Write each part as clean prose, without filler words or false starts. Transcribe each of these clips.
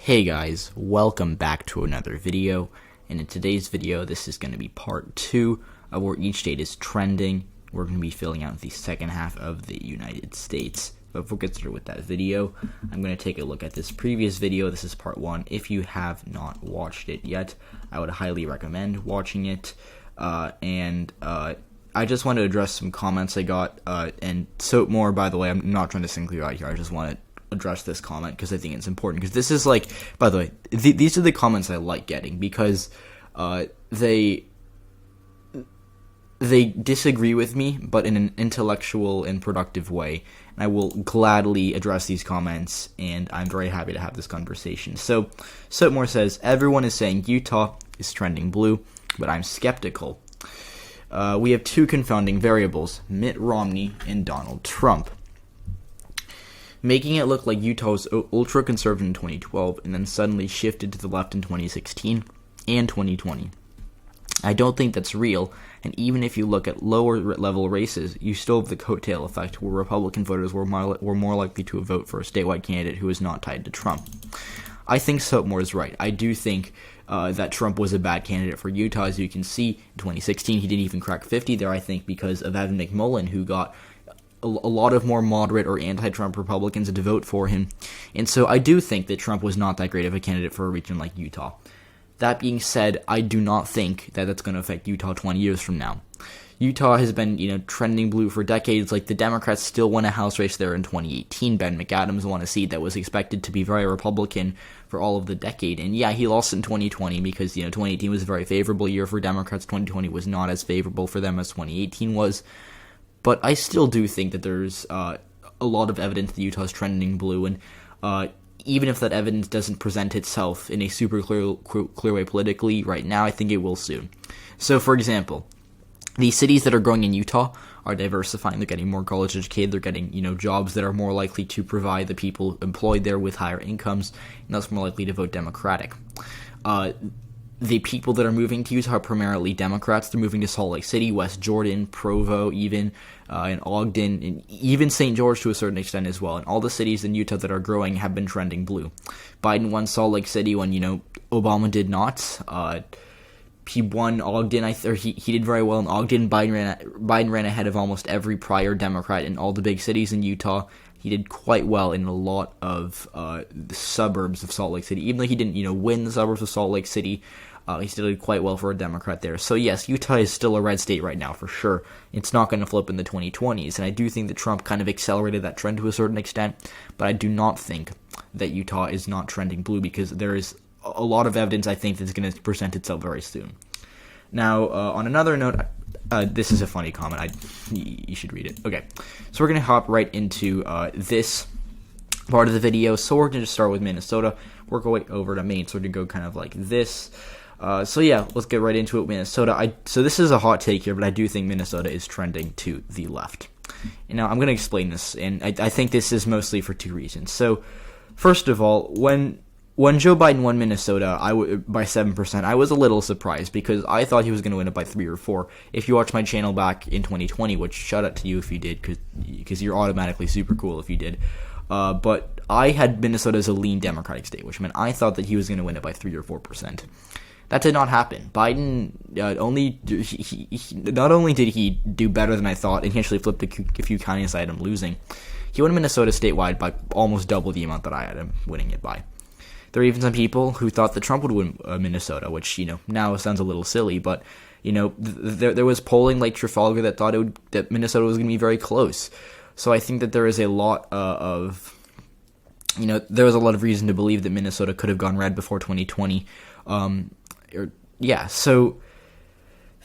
Hey guys, welcome back to another video, and in today's video this is going to be part 2 of where each state is trending. We're going to be filling out the second half of the United States. But before we get started with that video, I'm going to take a look at this previous video. This is part 1. If you have not watched it yet, I would highly recommend watching it. I just want to address some comments I got, and so more, by the way, I'm not trying to single you out here, I just want to address this comment because I think it's important, because this is like, by the way, these are the comments I like getting, because they disagree with me, but in an intellectual and productive way, and I will gladly address these comments, and I'm very happy to have this conversation. So, Soapmore says, everyone is saying Utah is trending blue, but I'm skeptical. We have two confounding variables, Mitt Romney and Donald Trump, making it look like Utah was ultra-conservative in 2012 and then suddenly shifted to the left in 2016 and 2020. I don't think that's real, and even if you look at lower-level races, you still have the coattail effect, where Republican voters were more likely to vote for a statewide candidate who is not tied to Trump. I think Soapmore is right. I do think that Trump was a bad candidate for Utah. As you can see, in 2016, he didn't even crack 50 there, I think, because of Evan McMullin, who got a lot of more moderate or anti-Trump Republicans to vote for him. And so I do think that Trump was not that great of a candidate for a region like Utah. That being said, I do not think that that's going to affect Utah 20 years from now. Utah has been, trending blue for decades. Like, the Democrats still won a House race there in 2018. Ben McAdams won a seat that was expected to be very Republican for all of the decade. And yeah, he lost in 2020 because, 2018 was a very favorable year for Democrats. 2020 was not as favorable for them as 2018 was. But I still do think that there's a lot of evidence that Utah is trending blue, and even if that evidence doesn't present itself in a super clear way politically right now, I think it will soon. So, for example, the cities that are growing in Utah are diversifying. They're getting more college educated. They're getting, jobs that are more likely to provide the people employed there with higher incomes, and thus more likely to vote Democratic. The people that are moving to Utah are primarily Democrats. They're moving to Salt Lake City, West Jordan, Provo, even, and Ogden, and even St. George to a certain extent as well. And all the cities in Utah that are growing have been trending blue. Biden won Salt Lake City when, Obama did not. He won Ogden, he did very well in Ogden. Biden ran ahead of almost every prior Democrat in all the big cities in Utah. He did quite well in a lot of the suburbs of Salt Lake City. Even though he didn't, win the suburbs of Salt Lake City, he still did quite well for a Democrat there. So yes, Utah is still a red state right now, for sure. It's not going to flip in the 2020s, and I do think that Trump kind of accelerated that trend to a certain extent, but I do not think that Utah is not trending blue, because there is a lot of evidence, I think, that's going to present itself very soon. Now, on another note, this is a funny comment. You should read it. Okay, so we're going to hop right into this part of the video. So we're going to just start with Minnesota. We're going over to Maine, so we're going to go kind of like this. So yeah, let's get right into it. Minnesota. So this is a hot take here, but I do think Minnesota is trending to the left. And now I'm going to explain this, and I think this is mostly for two reasons. So first of all, when Joe Biden won Minnesota by 7%, I was a little surprised, because I thought he was going to win it by 3 or 4. If you watched my channel back in 2020, which shout out to you if you did, because you're automatically super cool if you did. But I had Minnesota as a lean Democratic state, which meant I thought that he was going to win it by 3 or 4%. That did not happen. Biden not only did he do better than I thought, and he actually flipped a few counties I had him losing. He won Minnesota statewide by almost double the amount that I had him winning it by. There are even some people who thought that Trump would win Minnesota, which, now sounds a little silly, but, there was polling like Trafalgar that thought that Minnesota was going to be very close. So I think that there is a lot there was a lot of reason to believe that Minnesota could have gone red before 2020. So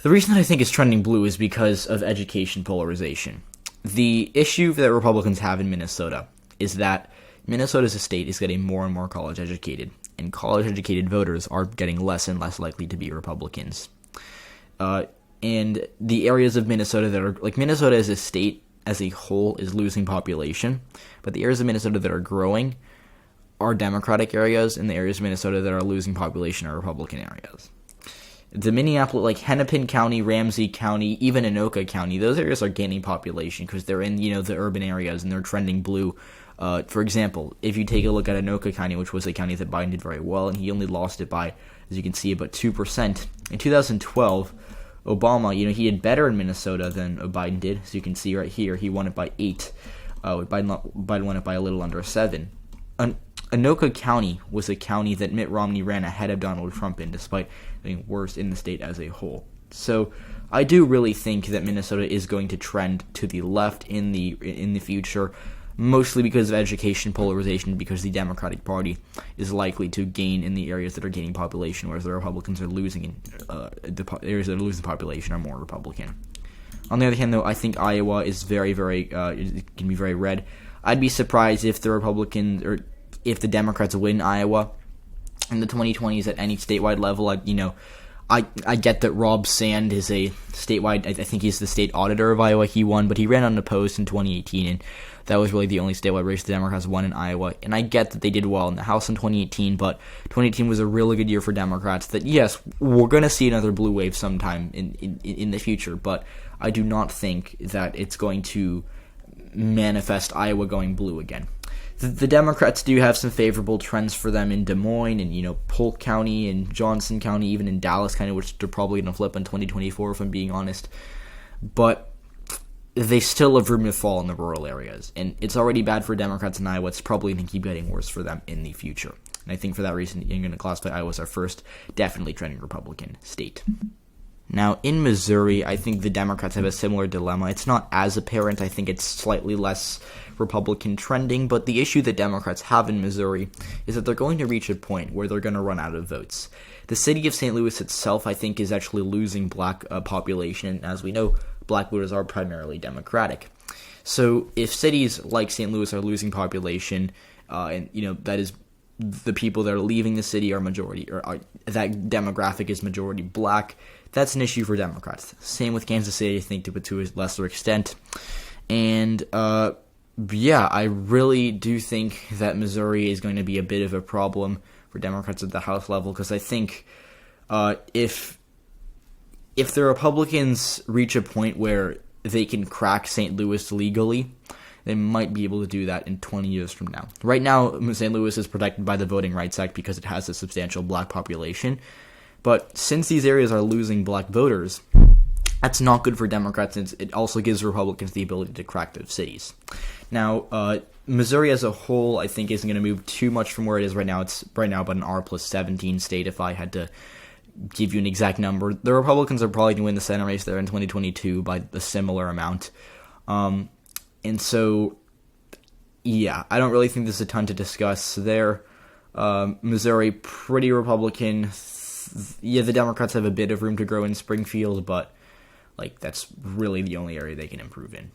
the reason that I think it's trending blue is because of education polarization. The issue that Republicans have in Minnesota is that Minnesota as a state is getting more and more college educated, and college educated voters are getting less and less likely to be Republicans. And the areas of Minnesota that are, like, Minnesota as a state as a whole is losing population, but the areas of Minnesota that are growing are Democratic areas, and the areas of Minnesota that are losing population are Republican areas. The Minneapolis, like Hennepin County, Ramsey County, even Anoka County, those areas are gaining population because they're in, the urban areas, and they're trending blue For example, if you take a look at Anoka County, which was a county that Biden did very well, and he only lost it by, as you can see, about 2%. In 2012, Obama, he did better in Minnesota than Biden did. As you can see right here, he won it by 8. Biden won it by a little under 7. Anoka County was a county that Mitt Romney ran ahead of Donald Trump in, despite being worse in the state as a whole. So I do really think that Minnesota is going to trend to the left in the future, mostly because of education polarization, because the Democratic Party is likely to gain in the areas that are gaining population, whereas the Republicans are losing, the areas that are losing population are more Republican. On the other hand, though, I think Iowa is very, very, it can be very red. I'd be surprised if the Republicans, or if the Democrats win Iowa in the 2020s at any statewide level. I get that Rob Sand is a statewide, I think he's the state auditor of Iowa. He won, but he ran unopposed in 2018, and that was really the only statewide race the Democrats won in Iowa. And I get that they did well in the House in 2018, but 2018 was a really good year for Democrats. That, yes, we're going to see another blue wave sometime in the future, but I do not think that it's going to manifest Iowa going blue again. The Democrats do have some favorable trends for them in Des Moines and, Polk County and Johnson County, even in Dallas County, which they're probably going to flip in 2024, if I'm being honest. But they still have room to fall in the rural areas. And it's already bad for Democrats in Iowa. It's probably going to keep getting worse for them in the future. And I think for that reason, you're going to classify Iowa as our first definitely trending Republican state. Now, in Missouri, I think the Democrats have a similar dilemma. It's not as apparent. I think it's slightly less Republican trending, but the issue that Democrats have in Missouri is that they're going to reach a point where they're going to run out of votes. The city of St. Louis itself, I think, is actually losing black population. As we know, black voters are primarily Democratic. So if cities like St. Louis are losing population, and that is the people that are leaving the city are majority, or that demographic is majority black, that's an issue for Democrats. Same with Kansas City, I think, to a lesser extent. And I really do think that Missouri is going to be a bit of a problem for Democrats at the House level, because I think if the Republicans reach a point where they can crack St. Louis legally, they might be able to do that in 20 years from now. Right now, St. Louis is protected by the Voting Rights Act because it has a substantial black population. But since these areas are losing black voters, that's not good for Democrats, and it also gives Republicans the ability to crack those cities. Now, Missouri as a whole, I think, isn't going to move too much from where it is right now. It's right now about an R+17 state, if I had to give you an exact number. The Republicans are probably going to win the Senate race there in 2022 by a similar amount. And so, I don't really think there's a ton to discuss there. Missouri, pretty Republican. The Democrats have a bit of room to grow in Springfield, but that's really the only area they can improve in.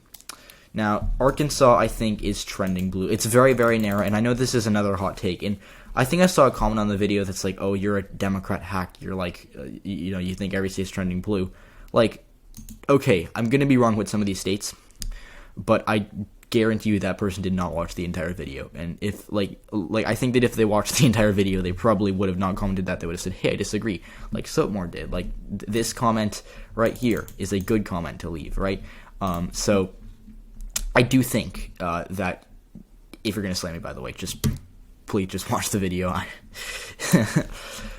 Now, Arkansas, I think, is trending blue. It's very, very narrow, and I know this is another hot take, and I think I saw a comment on the video that's like, oh, you're a Democrat hack, you're you think every state's trending blue. Okay, I'm going to be wrong with some of these states, but I guarantee you that person did not watch the entire video. And if, I think that if they watched the entire video, they probably would have not commented that. They would have said, hey, I disagree, like Soapmore did. This comment right here is a good comment to leave, right? So I do think that if you're going to slam me, by the way, please just watch the video.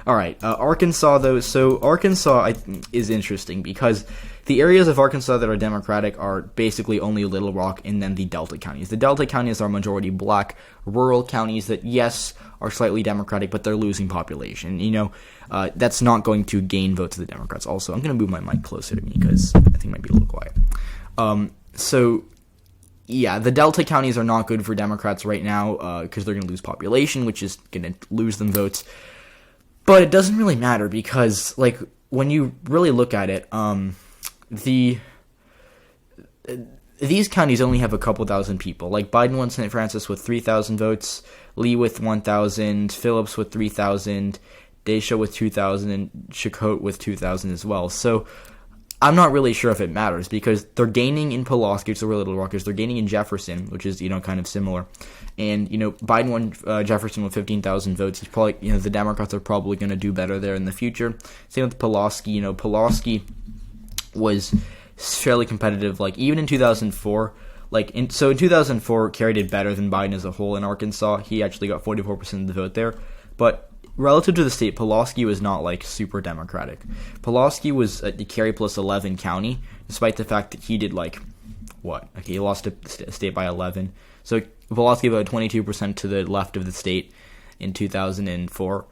All right, Arkansas, though. So Arkansas is interesting because the areas of Arkansas that are Democratic are basically only Little Rock and then the Delta counties. The Delta counties are majority black, rural counties that, yes, are slightly Democratic, but they're losing population. That's not going to gain votes to the Democrats. Also, I'm going to move my mic closer to me because I think it might be a little quiet. The Delta counties are not good for Democrats right now because they're going to lose population, which is going to lose them votes. But it doesn't really matter because, when you really look at it, these counties only have a couple thousand people. Biden won St. Francis with 3,000 votes, Lee with 1,000, Phillips with 3,000, Deschamps with 2,000, and Chakotay with 2,000 as well. So I'm not really sure if it matters because they're gaining in Pulaski, which is where Little Rock is. They're gaining in Jefferson, which is, kind of similar. And, Biden won Jefferson with 15,000 votes. He's probably, the Democrats are probably going to do better there in the future. Same with Pulaski. Pulaski was fairly competitive. Even in 2004, So in 2004, Kerry did better than Biden as a whole in Arkansas. He actually got 44% of the vote there. But relative to the state, Pulaski was not like super Democratic. Pulaski was at the Kerry plus 11 county, despite the fact that he did like what? Okay, he lost a state by 11. So Pulaski voted 22% to the left of the state in 2004.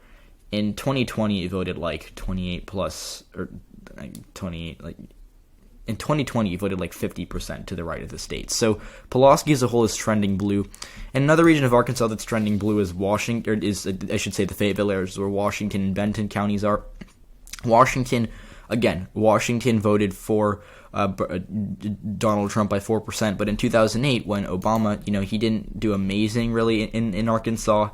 In 2020, it voted like 28 plus, or like 28, like in 2020, it voted like 50% to the right of the state. So Pulaski as a whole is trending blue. And another region of Arkansas that's trending blue is Washington, I should say the Fayetteville areas where Washington and Benton counties are. Washington voted for Donald Trump by 4%, but in 2008, when Obama, he didn't do amazing really in Arkansas,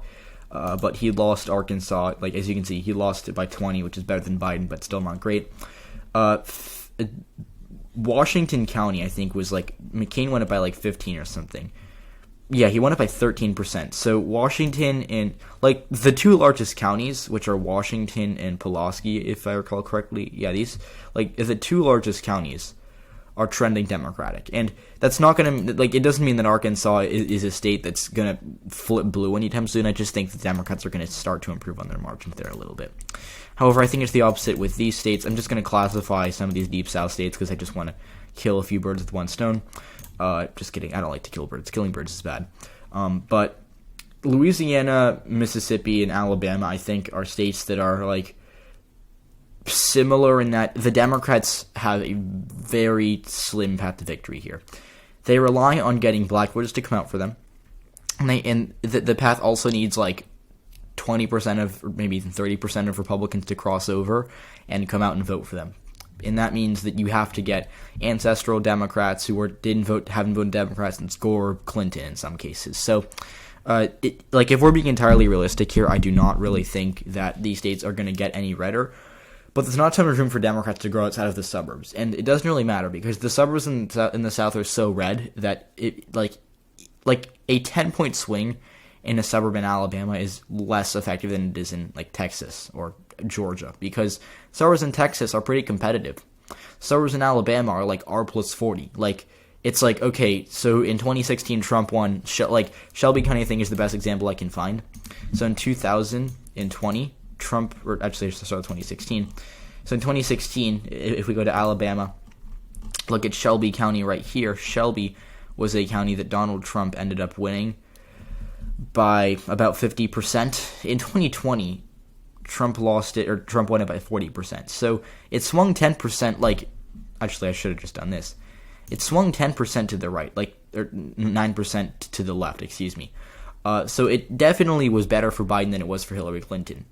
but he lost Arkansas. Like, as you can see, he lost it by 20, which is better than Biden, but still not great. Washington County, I think, was like, McCain won it by like 15 or something. Yeah, he won it by 13%. So Washington and, like, the two largest counties, which are Washington and Pulaski, if I recall correctly, yeah, these, like, the two largest counties are trending Democratic. And that's not going to, like, it doesn't mean that Arkansas is a state that's going to flip blue anytime soon. I just think the Democrats are going to start to improve on their margins there a little bit. However, I think it's the opposite with these states. I'm just going to classify some of these deep south states because I just want to kill a few birds with one stone. Just kidding. I don't like to kill birds. Killing birds is bad. But Louisiana, Mississippi, and Alabama, I think, are states that are, like, similar in that the Democrats have a very slim path to victory here. They rely on getting black voters to come out for them. And the path also needs, like, 20% of, or maybe even 30% of Republicans to cross over and come out and vote for them. And that means that you have to get ancestral Democrats who haven't voted Democrats and score Clinton in some cases. So, if we're being entirely realistic here, I do not really think that these states are going to get any redder. But there's not a ton of room for Democrats to grow outside of the suburbs. And it doesn't really matter because the suburbs in the South are so red that it, like a 10-point swing in a suburb in Alabama is less effective than it is in, like, Texas or Georgia, because suburbs in Texas are pretty competitive. Suburbs in Alabama are like R plus 40. Like, it's like, okay, so in 2016 Trump won, Shelby County I think is the best example I can find. So in 2020 Trump, or actually it's the start of 2016. So in 2016, if we go to Alabama, look at Shelby County right here. Shelby was a county that Donald Trump ended up winning by about 50%. In 2020, Trump lost it, or Trump won it by 40%. So it swung 10%, actually I should have just done this. It swung 10% to the right, or 9% to the left, excuse me. So it definitely was better for Biden than it was for Hillary Clinton.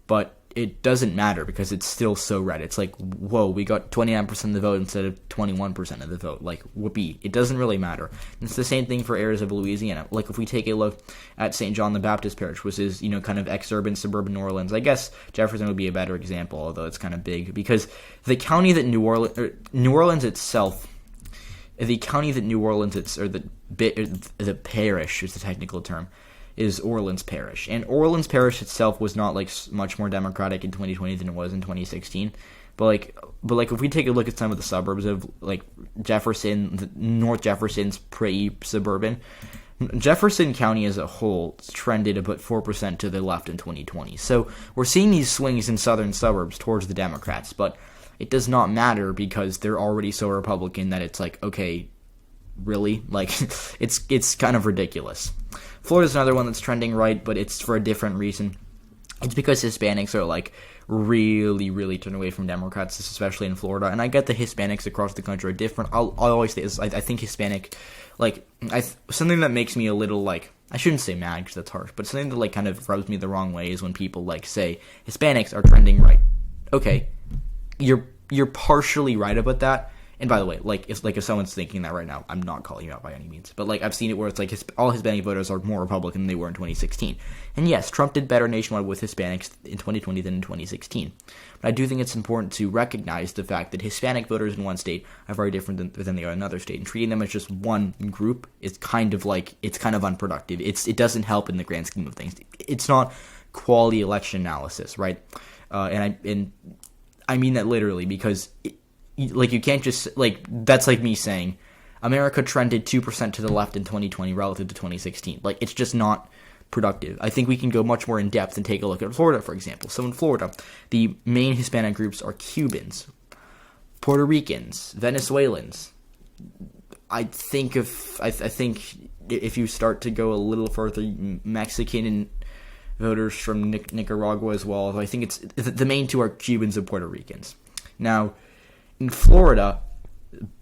But it doesn't matter because it's still so red. It's like, whoa, we got 29% of the vote instead of 21% of the vote. Like, whoopee. It doesn't really matter. And it's the same thing for areas of Louisiana. Like, if we take a look at St. John the Baptist Parish, which is, kind of exurban, suburban New Orleans. I guess Jefferson would be a better example, although it's kind of big. Because the county that New Orleans itself, the parish is the technical term, is Orleans Parish. And Orleans Parish itself was not, much more Democratic in 2020 than it was in 2016. But if we take a look at some of the suburbs of, Jefferson, North Jefferson's pretty suburban. Jefferson County as a whole trended about 4% to the left in 2020. So we're seeing these swings in southern suburbs towards the Democrats, but it does not matter because they're already so Republican that it's like, okay, really? It's kind of ridiculous. Florida's another one that's trending right, but it's for a different reason. It's because Hispanics are, really, really turned away from Democrats, especially in Florida. And I get the Hispanics across the country are different. I'll always say this. I think Hispanic, something that makes me a little, I shouldn't say mad because that's harsh, but something that, kind of rubs me the wrong way is when people, say, Hispanics are trending right. Okay, you're partially right about that. And by the way, if someone's thinking that right now, I'm not calling you out by any means. But, I've seen it where it's all Hispanic voters are more Republican than they were in 2016. And yes, Trump did better nationwide with Hispanics in 2020 than in 2016. But I do think it's important to recognize the fact that Hispanic voters in one state are very different than they are in another state. And treating them as just one group is kind of unproductive. It doesn't help in the grand scheme of things. It's not quality election analysis, right? And I mean that literally because... you can't just, that's like me saying, America trended 2% to the left in 2020 relative to 2016. Like, it's just not productive. I think we can go much more in depth and take a look at Florida, for example. So in Florida, the main Hispanic groups are Cubans, Puerto Ricans, Venezuelans. I think if you start to go a little further, Mexican and voters from Nicaragua as well. I think it's the main two are Cubans and Puerto Ricans. Now, in Florida,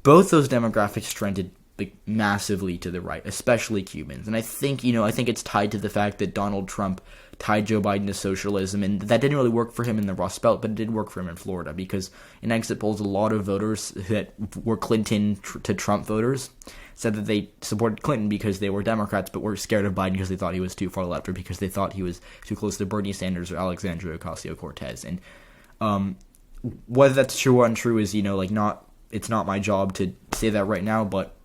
both those demographics trended like massively to the right, especially Cubans. And I think it's tied to the fact that Donald Trump tied Joe Biden to socialism, and that didn't really work for him in the Rust Belt, but it did work for him in Florida, because in exit polls, a lot of voters that were Clinton to Trump voters said that they supported Clinton because they were Democrats, but were scared of Biden because they thought he was too far left, or because they thought he was too close to Bernie Sanders or Alexandria Ocasio-Cortez. And whether that's true or untrue is, it's not my job to say that right now, but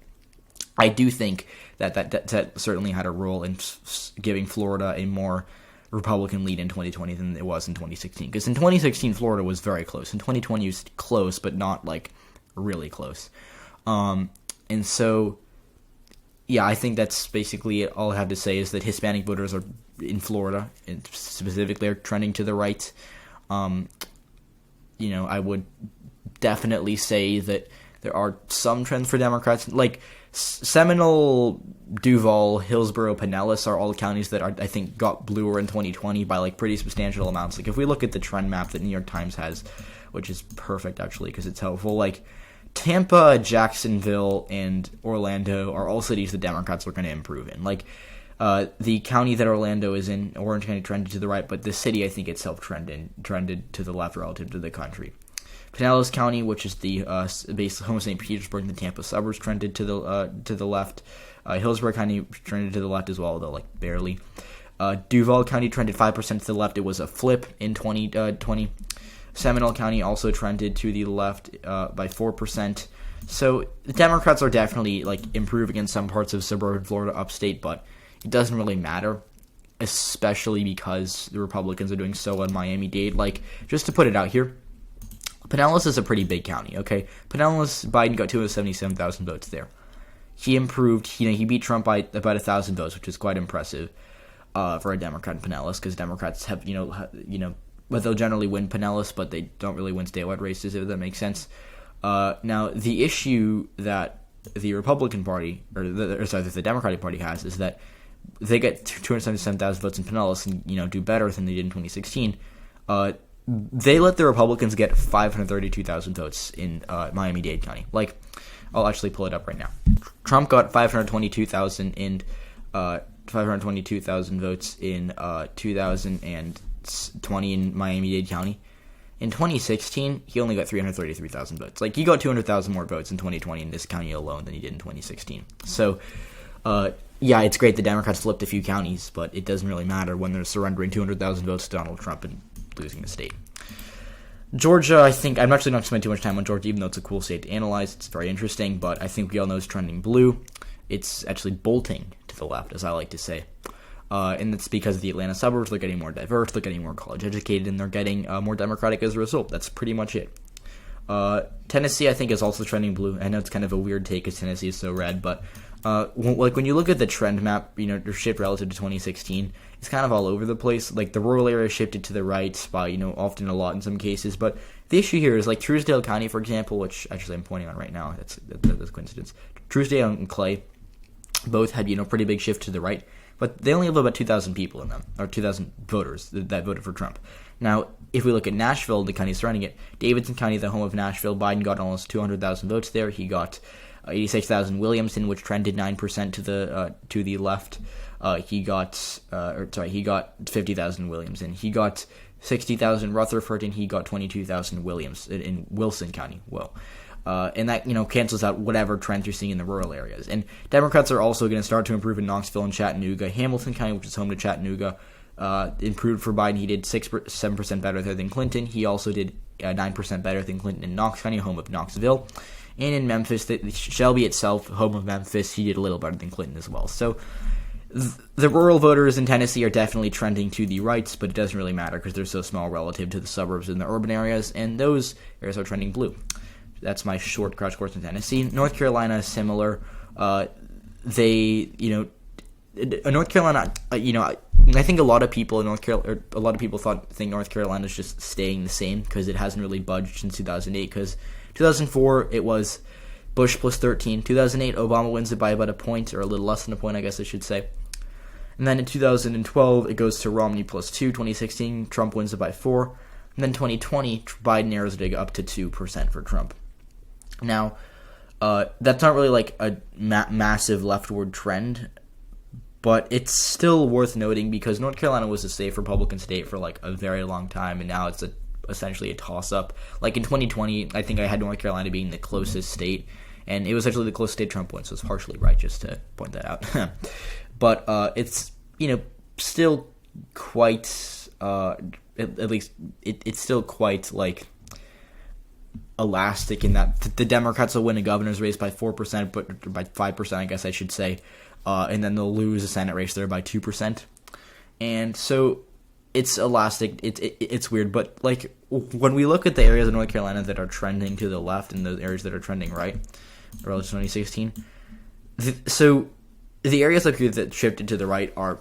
I do think that certainly had a role in giving Florida a more Republican lead in 2020 than it was in 2016. Because in 2016, Florida was very close. In 2020, it was close, but not, like, really close. And so, yeah, I think that's basically all I have to say, is that Hispanic voters are in Florida, and specifically, are trending to the right. I would definitely say that there are some trends for Democrats. Like, Seminole, Duval, Hillsborough, Pinellas are all counties that I think got bluer in 2020 by like pretty substantial amounts. Like, if we look at the trend map that New York Times has, which is perfect actually because it's helpful, like Tampa, Jacksonville, and Orlando are all cities that Democrats are going to improve in. Like, the county that Orlando is in, Orange County, trended to the right, but the city, I think itself, trended to the left relative to the country. Pinellas County, which is the base home of St. Petersburg and the Tampa suburbs, trended to the left. Hillsborough County trended to the left as well, though like barely. Duval County trended 5% to the left. It was a flip in 2020. Seminole County also trended to the left by 4%. So the Democrats are definitely like improving in some parts of suburban Florida, upstate, but it doesn't really matter, especially because the Republicans are doing so well in Miami-Dade. Like, just to put it out here, Pinellas is a pretty big county, okay? Pinellas, Biden got 277,000 votes there. He improved, he beat Trump by about 1,000 votes, which is quite impressive for a Democrat in Pinellas, because Democrats have, but they'll generally win Pinellas, but they don't really win statewide races, if that makes sense. Now, the issue that the Republican Party, the Democratic Party has, is that they get 277,000 votes in Pinellas and, do better than they did in 2016. They let the Republicans get 532,000 votes in Miami-Dade County. Like, I'll actually pull it up right now. Trump got 522,000 votes in 2020 in Miami-Dade County. In 2016, he only got 333,000 votes. Like, he got 200,000 more votes in 2020 in this county alone than he did in 2016. So, yeah, it's great the Democrats flipped a few counties, but it doesn't really matter when they're surrendering 200,000 votes to Donald Trump and losing the state. Georgia, I think, I'm actually not going to spend too much time on Georgia, even though it's a cool state to analyze. It's very interesting, but I think we all know it's trending blue. It's actually bolting to the left, as I like to say. And it's because of the Atlanta suburbs. They're getting more diverse, they're getting more college-educated, and they're getting more Democratic as a result. That's pretty much it. Tennessee, I think, is also trending blue. I know it's kind of a weird take because Tennessee is so red, but when you look at the trend map, their shift relative to 2016, it's kind of all over the place. Like, the rural area shifted to the right by, often a lot in some cases. But the issue here is, like, Truesdale County, for example, which actually I'm pointing on right now. That's a coincidence. Truesdale and Clay both had, pretty big shift to the right. But they only have about 2,000 people in them, or 2,000 voters that voted for Trump. Now, if we look at Nashville, the county surrounding it, Davidson County, the home of Nashville, Biden got almost 200,000 votes there. He got 86,000 Williamson, which trended 9% to the left. He got 50,000 Williamson. He got 60,000 Rutherford, and he got 22,000 Williams in Wilson County. Whoa. And that, cancels out whatever trends you're seeing in the rural areas. And Democrats are also going to start to improve in Knoxville and Chattanooga. Hamilton County, which is home to Chattanooga, improved for Biden. He did 7% better there than Clinton. He also did 9% better than Clinton in Knox County, home of Knoxville. And in Memphis, Shelby itself, home of Memphis, he did a little better than Clinton as well. So the rural voters in Tennessee are definitely trending to the right, but it doesn't really matter because they're so small relative to the suburbs and the urban areas, and those areas are trending blue. That's my short crash course in Tennessee. North Carolina is similar. North Carolina, I think a lot of people in North Carolina, a lot of people think North Carolina is just staying the same because it hasn't really budged since 2008. Because 2004 it was Bush plus 13. 2008 Obama wins it by about a point, or a little less than a point, I guess I should say. And then in 2012 it goes to Romney plus 2. 2016 Trump wins it by 4. And then 2020 Biden narrows it up to 2% for Trump. Now, that's not really like a massive leftward trend, but it's still worth noting because North Carolina was a safe Republican state for like a very long time, and now it's essentially a toss-up. Like in 2020, I think I had North Carolina being the closest state, and it was actually the closest state Trump won, so it's partially right, just to point that out. But it's, still quite, at least it's still quite like elastic in that the Democrats will win a governor's race by 4%, but by 5%, I guess I should say, and then they'll lose a Senate race there by 2%, and so it's elastic. It's weird, but like when we look at the areas of North Carolina that are trending to the left and the areas that are trending right, relative to 2016, so the areas up here that shifted to the right are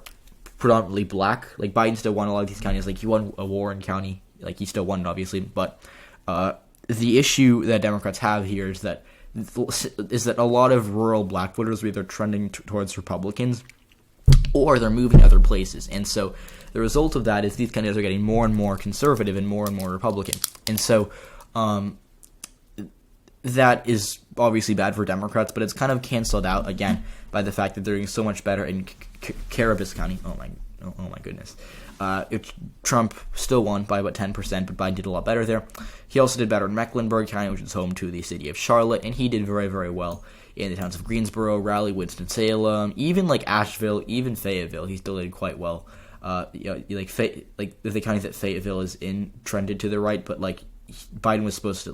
predominantly black. Like Biden still won a lot of these counties. Like he won a Warren County. Like he still won it, obviously, but the issue that Democrats have here is that a lot of rural black voters are either trending towards Republicans or they're moving other places. And so the result of that is these counties are getting more and more conservative and more Republican. And so that is obviously bad for Democrats, but it's kind of canceled out again by the fact that they're doing so much better in Caribous County. Oh my goodness. Trump still won by about 10%, but Biden did a lot better there. He also did better in Mecklenburg County, which is home to the city of Charlotte, and he did very, very well in the towns of Greensboro, Raleigh, Winston-Salem, even like Asheville, even Fayetteville. He still did quite well. The county that Fayetteville is in trended to the right, but like Biden was supposed to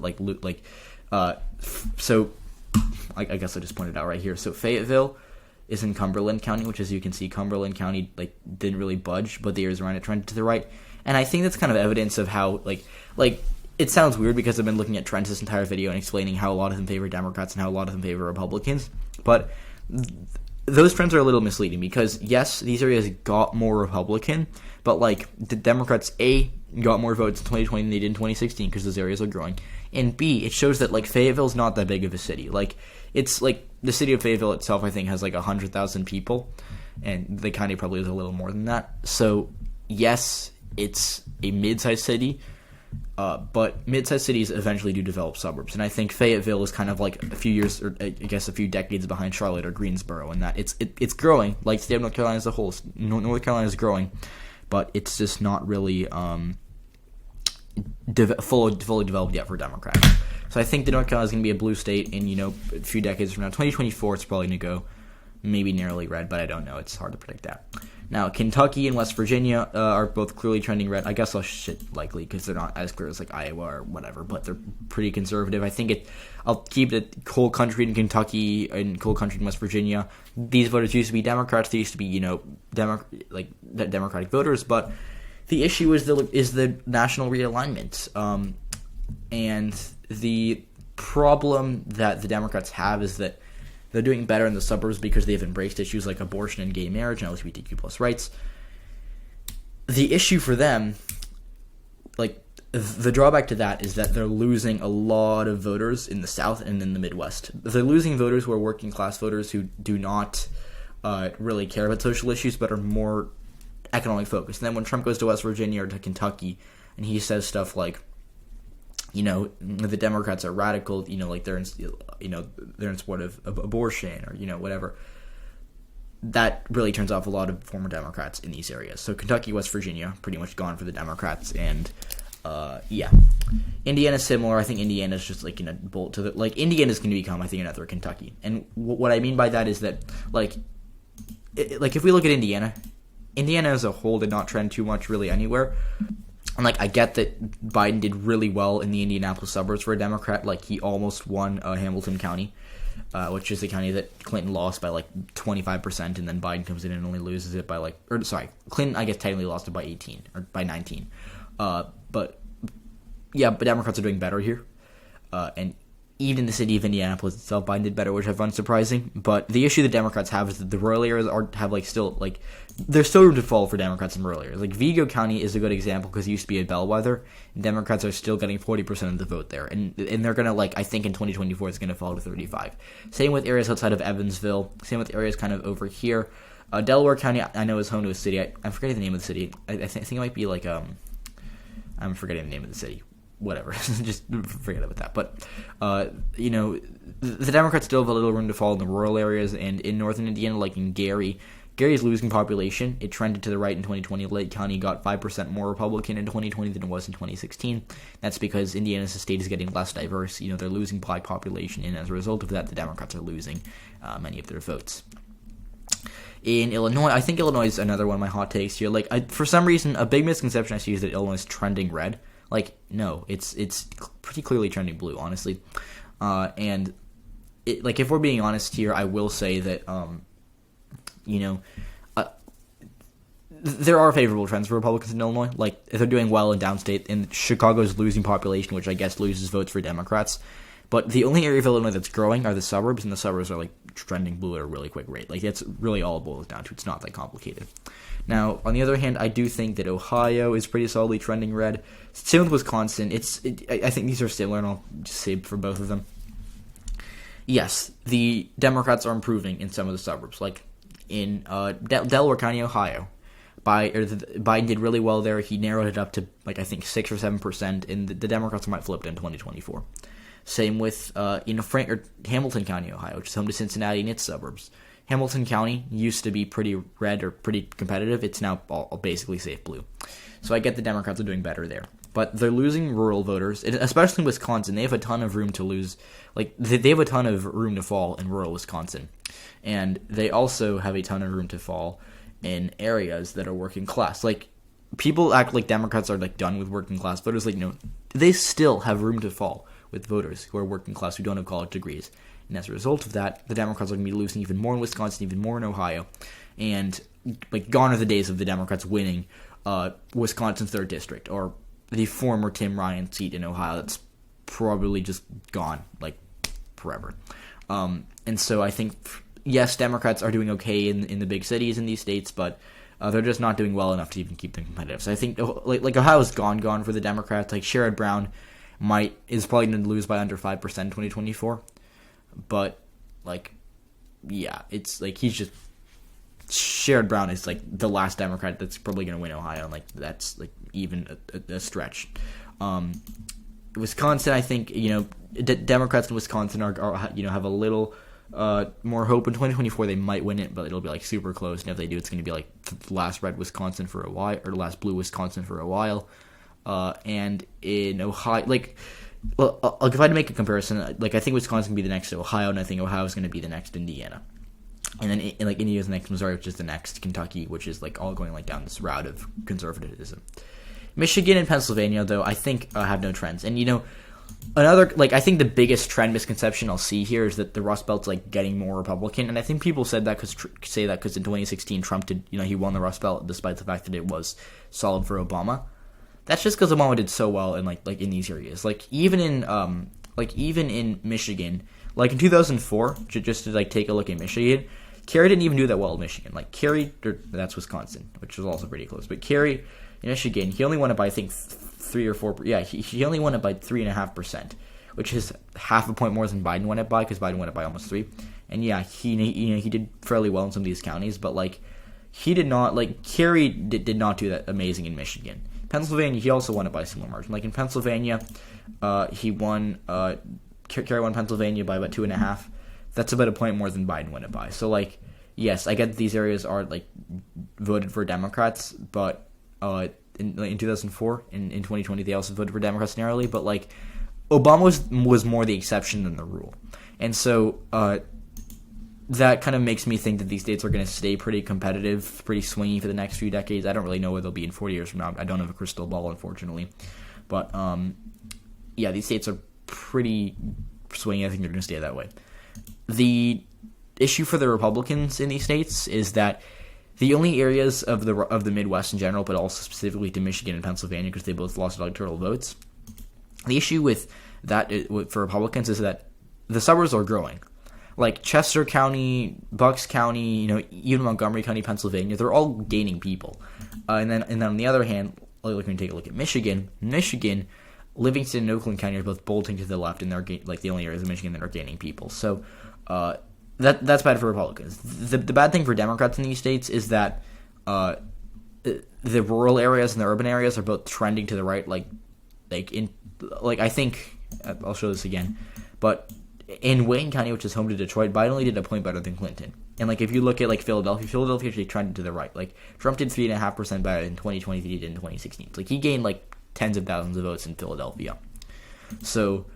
so I guess I just pointed out right here. So Fayetteville is in Cumberland County, which, as you can see, Cumberland County didn't really budge, but the areas around it trended to the right. And I think that's kind of evidence of how like it sounds weird because I've been looking at trends this entire video and explaining how a lot of them favor Democrats and how a lot of them favor Republicans. But those trends are a little misleading because, yes, these areas got more Republican, but like the Democrats, A, got more votes in 2020 than they did in 2016 because those areas are growing. And B, it shows that like Fayetteville's not that big of a city. Like it's like the city of Fayetteville itself, I think, has like 100,000 people, and the county probably is a little more than that. So yes, it's a mid-sized city, but mid-sized cities eventually do develop suburbs. And I think Fayetteville is kind of like a few years, or I guess a few decades behind Charlotte or Greensboro, in that it's growing. Like the state of North Carolina as a whole, North Carolina is growing, but it's just not really fully developed yet for Democrats. So I think that North Carolina is going to be a blue state in, a few decades from now. 2024, it's probably going to go maybe narrowly red, but I don't know. It's hard to predict that. Now, Kentucky and West Virginia are both clearly trending red. I guess I'll likely because they're not as clear as like Iowa or whatever, but they're pretty conservative. I think I'll keep it coal country in Kentucky and coal country in West Virginia. These voters used to be Democrats. They used to be, Democratic voters, but the issue is the national realignment. And the problem that the Democrats have is that they're doing better in the suburbs because they've embraced issues like abortion and gay marriage and LGBTQ plus rights. The issue for them, the drawback to that is that they're losing a lot of voters in the South and in the Midwest. They're losing voters who are working class voters who do not really care about social issues but are more economic focused. And then when Trump goes to West Virginia or to Kentucky and he says stuff like, the Democrats are radical, they're in support of abortion or, whatever. That really turns off a lot of former Democrats in these areas. So Kentucky, West Virginia, pretty much gone for the Democrats. And, Indiana's similar. I think Indiana's just bolt to Indiana's going to become, I think, another Kentucky. And what I mean by that is that, if we look at Indiana as a whole did not trend too much really anywhere. And, I get that Biden did really well in the Indianapolis suburbs for a Democrat. He almost won Hamilton County, which is the county that Clinton lost by, 25%, and then Biden comes in and only loses it by, Clinton, I guess, technically lost it by 18, or by 19. But Democrats are doing better here. And even the city of Indianapolis itself, Biden did better, which I find surprising. But the issue the Democrats have is that the rural areas there's still room to fall for Democrats in rural areas. Like Vigo County is a good example because it used to be a bellwether, and Democrats are still getting 40% of the vote there, and they're gonna I think in 2024 it's gonna fall to 35. Same with areas outside of Evansville. Same with areas kind of over here. Delaware County, I know, is home to a city. I'm forgetting the name of the city. I think it might be I'm forgetting the name of the city. Whatever, just forget about that. But, the Democrats still have a little room to fall in the rural areas, and in northern Indiana, like in Gary's losing population. It trended to the right in 2020. Lake County got 5% more Republican in 2020 than it was in 2016. That's because Indiana's state is getting less diverse. They're losing black population, and as a result of that, the Democrats are losing many of their votes. In Illinois, I think Illinois is another one of my hot takes here. For some reason, a big misconception I see is that Illinois is trending red. No, it's pretty clearly trending blue, honestly. And if we're being honest here, I will say that, there are favorable trends for Republicans in Illinois. If they're doing well in downstate, and Chicago's losing population, which I guess loses votes for Democrats. But the only area of Illinois that's growing are the suburbs, and the suburbs are trending blue at a really quick rate. That's really all it boils down to. It's not that complicated. Now, on the other hand, I do think that Ohio is pretty solidly trending red. Same with Wisconsin. I think these are similar, and I'll just say for both of them. Yes, the Democrats are improving in some of the suburbs, in Delaware County, Ohio. Biden did really well there. He narrowed it up to I think 6 or 7%, and the Democrats might flip it in 2024. Same with Hamilton County, Ohio, which is home to Cincinnati and its suburbs. Hamilton County used to be pretty red or pretty competitive. It's now all basically safe blue. So I get the Democrats are doing better there. But they're losing rural voters, especially in Wisconsin. They have a ton of room to lose. They have a ton of room to fall in rural Wisconsin. And they also have a ton of room to fall in areas that are working class. People act like Democrats are, done with working class voters. They still have room to fall with voters who are working class, who don't have college degrees. And as a result of that, the Democrats are going to be losing even more in Wisconsin, even more in Ohio. And, gone are the days of the Democrats winning Wisconsin's 3rd district, or the former Tim Ryan seat in Ohio. That's probably just gone, forever. And so I think, yes, Democrats are doing okay in the big cities in these states, but they're just not doing well enough to even keep them competitive. So I think, Ohio's gone for the Democrats. Sherrod Brown is probably going to lose by under 5% in 2024. But, it's he's just, Sherrod Brown is the last Democrat that's probably going to win Ohio, and that's even a stretch. Wisconsin, I think, Democrats in Wisconsin are have a little more hope. In 2024 they might win it, but it'll be super close, and if they do, it's going to be the last red Wisconsin for a while, or the last blue Wisconsin for a while. And in Ohio, if I had to make a comparison, I think Wisconsin can be the next Ohio, and I think Ohio is going to be the next Indiana. And then, Indiana's the next Missouri, which is the next Kentucky, which is, all going, down this route of conservatism. Michigan and Pennsylvania, though, I think have no trends. And, another, I think the biggest trend misconception I'll see here is that the Rust Belt's, getting more Republican. And I think people say that because in 2016 Trump did, he won the Rust Belt despite the fact that it was solid for Obama. That's just because Obama did so well in in these areas. Even in Michigan, in 2004, just to take a look at Michigan, Kerry didn't even do that well in Michigan. That's Wisconsin, which was also pretty close. But Kerry in Michigan, he only won it by I think 3 or 4. Yeah, he only won it by 3.5%, which is half a point more than Biden won it by, because Biden won it by almost 3. And yeah, he did fairly well in some of these counties, but he did not Kerry did not do that amazing in Michigan. Pennsylvania, he also won it by a similar margin. In Pennsylvania, he won. Kerry won Pennsylvania by about 2.5. That's about a point more than Biden won it by. So, yes, I get that these areas are voted for Democrats, but in 2004, in 2020, they also voted for Democrats narrowly. But Obama was more the exception than the rule, and so that kind of makes me think that these states are going to stay pretty competitive, pretty swingy for the next few decades. I don't really know where they'll be in 40 years from now. I don't have a crystal ball, unfortunately. But, these states are pretty swingy. I think they're going to stay that way. The issue for the Republicans in these states is that the only areas of the Midwest in general, but also specifically to Michigan and Pennsylvania, because they both lost electoral votes, the issue with that for Republicans is that the suburbs are growing. Like Chester County, Bucks County, even Montgomery County, Pennsylvania, they're all gaining people. And then on the other hand, like when you take a look at Michigan, Livingston and Oakland County are both bolting to the left, and they're like the only areas of Michigan that are gaining people. So that's bad for Republicans. The bad thing for Democrats in these states is that the rural areas and the urban areas are both trending to the right. I think I'll show this again, but in Wayne County, which is home to Detroit, Biden only did a point better than Clinton. And if you look at Philadelphia actually trended to the right. Trump did 3.5% better in 2020 than he did in 2016. He gained tens of thousands of votes in Philadelphia. So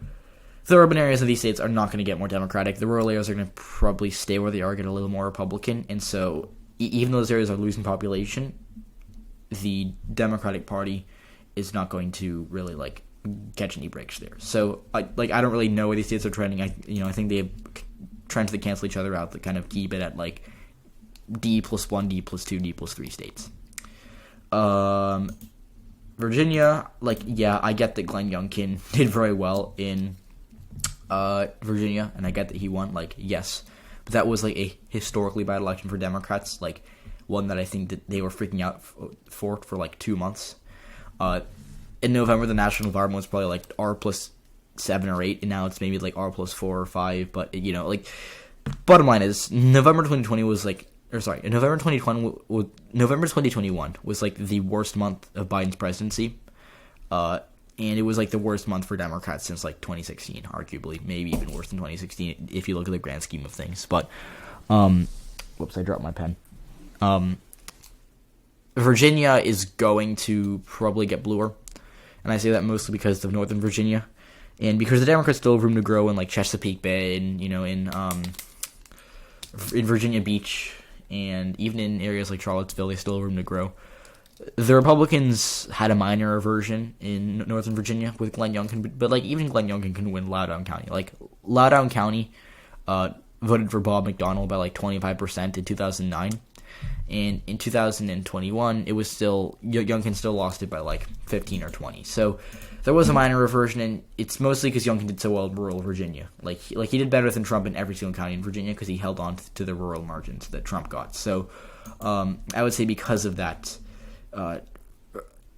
the urban areas of these states are not going to get more Democratic. The rural areas are going to probably stay where they are, get a little more Republican. And so even though those areas are losing population, the Democratic Party is not going to really catch any breaks there. So I don't really know where these states are trending. I think they have trends that cancel each other out that kind of keep it at D+1, D+2, D+3 states. Virginia, I get that Glenn Youngkin did very well in Virginia, and I get that he won. Yes, but that was a historically bad election for Democrats. One that I think that they were freaking out for 2 months. In November, the national environment was probably R+7 or 8, and now it's maybe R+4 or 5. But bottom line is, November 2020 was November 2021 was the worst month of Biden's presidency, and it was the worst month for Democrats since 2016, arguably, maybe even worse than 2016 if you look at the grand scheme of things. But whoops, I dropped my pen. Virginia is going to probably get bluer. And I say that mostly because of Northern Virginia, and because the Democrats still have room to grow in Chesapeake Bay and in Virginia Beach, and even in areas like Charlottesville, they still have room to grow. The Republicans had a minor aversion in Northern Virginia with Glenn Youngkin, but even Glenn Youngkin can win Loudoun County. Loudoun County voted for Bob McDonnell by 25% in 2009. And in 2021, it was still Youngkin still lost it by 15 or 20. So there was a minor reversion, and it's mostly because Youngkin did so well in rural Virginia. He did better than Trump in every single county in Virginia because he held on to the rural margins that Trump got. So I would say because of that,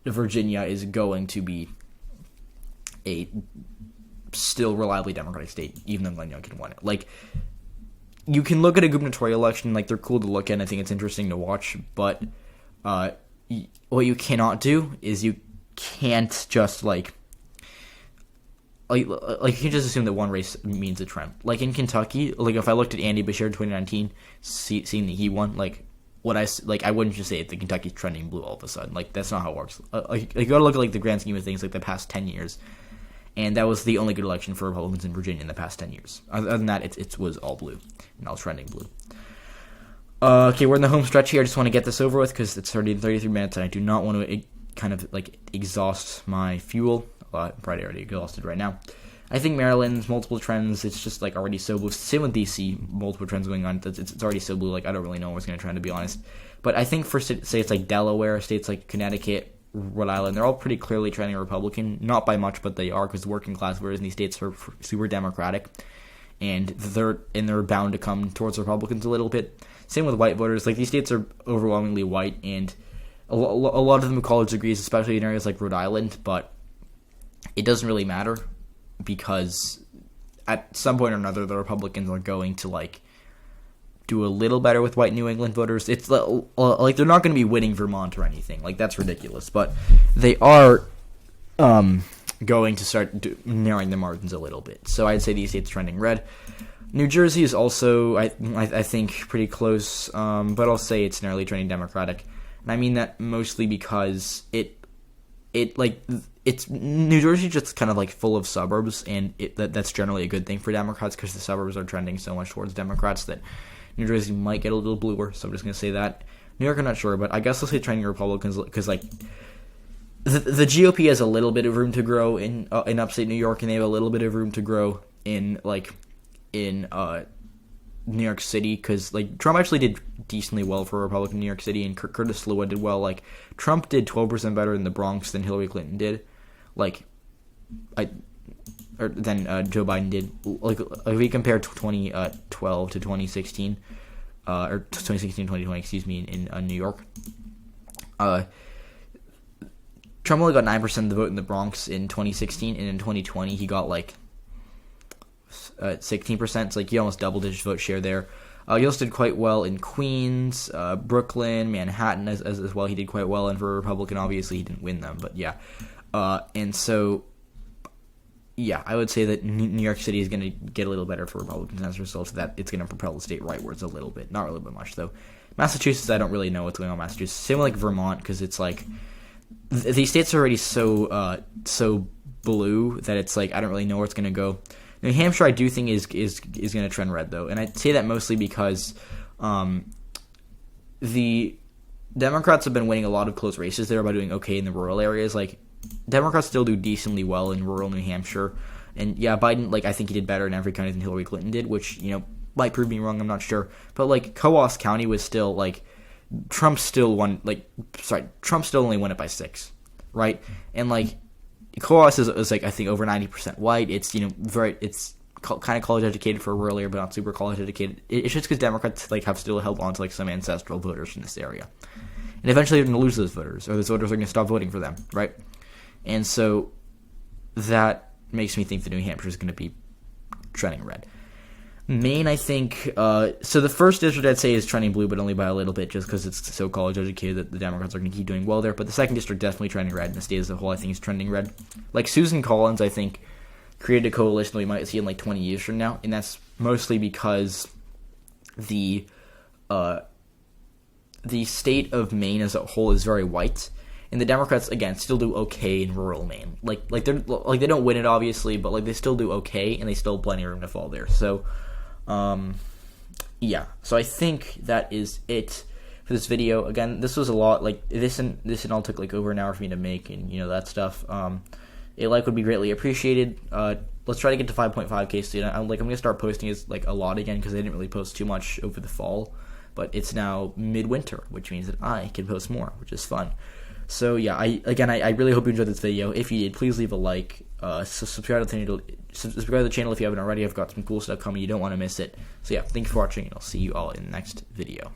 Virginia is going to be a still reliably Democratic state, even though Glenn Youngkin won it. You can look at a gubernatorial election, they're cool to look at, and I think it's interesting to watch, but what you cannot do is you can't just, you can't just assume that one race means a trend. In Kentucky, if I looked at Andy Beshear in 2019, seeing that he won, I wouldn't just say the Kentucky's trending blue all of a sudden. That's not how it works. You gotta look at, the grand scheme of things, the past 10 years. And that was the only good election for Republicans in Virginia in the past 10 years. Other than that, it was all blue, and all trending blue. Okay, we're in the home stretch here. I just want to get this over with because it's already 33 minutes, and I do not want to exhaust my fuel. I'm probably already exhausted right now. I think Maryland's multiple trends, it's just already so blue. Same with DC, multiple trends going on. It's already so blue, I don't really know what's going to trend, to be honest. But I think for states like Delaware, states like Connecticut, Rhode Island, they're all pretty clearly trending Republican. Not by much, but they are, because the working class voters in these states are super Democratic, and they're bound to come towards Republicans a little bit. Same with white voters. These states are overwhelmingly white, and a lot of them have college degrees, especially in areas like Rhode Island, but it doesn't really matter because at some point or another, the Republicans are going to do a little better with white New England voters. It's they're not going to be winning Vermont or anything. That's ridiculous. But they are going to start narrowing the margins a little bit. So I'd say these states trending red. New Jersey is also, I think, pretty close, but I'll say it's narrowly trending Democratic. And I mean that mostly because it's New Jersey just kind of full of suburbs, and that's generally a good thing for Democrats because the suburbs are trending so much towards Democrats that New Jersey might get a little bluer, so I'm just going to say that. New York, I'm not sure, but I guess I'll say trending Republicans because, the GOP has a little bit of room to grow in upstate New York, and they have a little bit of room to grow in New York City because, Trump actually did decently well for a Republican in New York City, and Curtis Sliwa did well. Trump did 12% better in the Bronx than Hillary Clinton did. Joe Biden did. Like if we compare 2012 to 2016, or 2016 2020, excuse me, in New York. Trump only got 9% of the vote in the Bronx in 2016, and in 2020 he got like 16%. It's like he almost doubled his vote share there. He also did quite well in Queens, Brooklyn, Manhattan as well. He did quite well, and for a Republican, obviously he didn't win them, but yeah. And so, yeah, I would say that New York City is going to get a little better for Republicans as a result of that. It's going to propel the state rightwards a little bit, not really much though. Massachusetts, I don't really know what's going on in Massachusetts. Same like Vermont, because it's like these states are already so blue that it's like I don't really know where it's going to go. New Hampshire, I do think is going to trend red though, and I say that mostly because the Democrats have been winning a lot of close races there by doing okay in the rural areas. Like Democrats still do decently well in rural New Hampshire, and yeah, Biden, like I think he did better in every county than Hillary Clinton did, which might prove me wrong. I'm not sure, but like Coos County was still like Trump still only won it by 6, right? And like Coos is like I think over 90% white. It's it's kind of college educated for a rural area, but not super college educated. It's just because Democrats like have still held on to like some ancestral voters from this area, and eventually they're going to lose those voters, or those voters are going to stop voting for them, right? And so that makes me think that New Hampshire is going to be trending red. Maine, I think, so the first district I'd say is trending blue, but only by a little bit, just because it's so college-educated that the Democrats are going to keep doing well there. But the second district definitely trending red, and the state as a whole I think is trending red. Like Susan Collins, I think, created a coalition that we might see in like 20 years from now, and that's mostly because the state of Maine as a whole is very white, and the Democrats again still do okay in rural Maine. Like they don't win it obviously, but like they still do okay, and they still have plenty of room to fall there. So. Yeah, so I think that is it for this video. Again, this was a lot, like, this and all took, like, over an hour for me to make, and, that stuff. A like would be greatly appreciated. Let's try to get to 5.5K soon. I'm going to start posting this, like, a lot again, because I didn't really post too much over the fall, but it's now midwinter, which means that I can post more, which is fun. So, yeah, I really hope you enjoyed this video. If you did, please leave a like. Subscribe to the channel if you haven't already. I've got some cool stuff coming. You don't want to miss it. So, yeah, thank you for watching, and I'll see you all in the next video.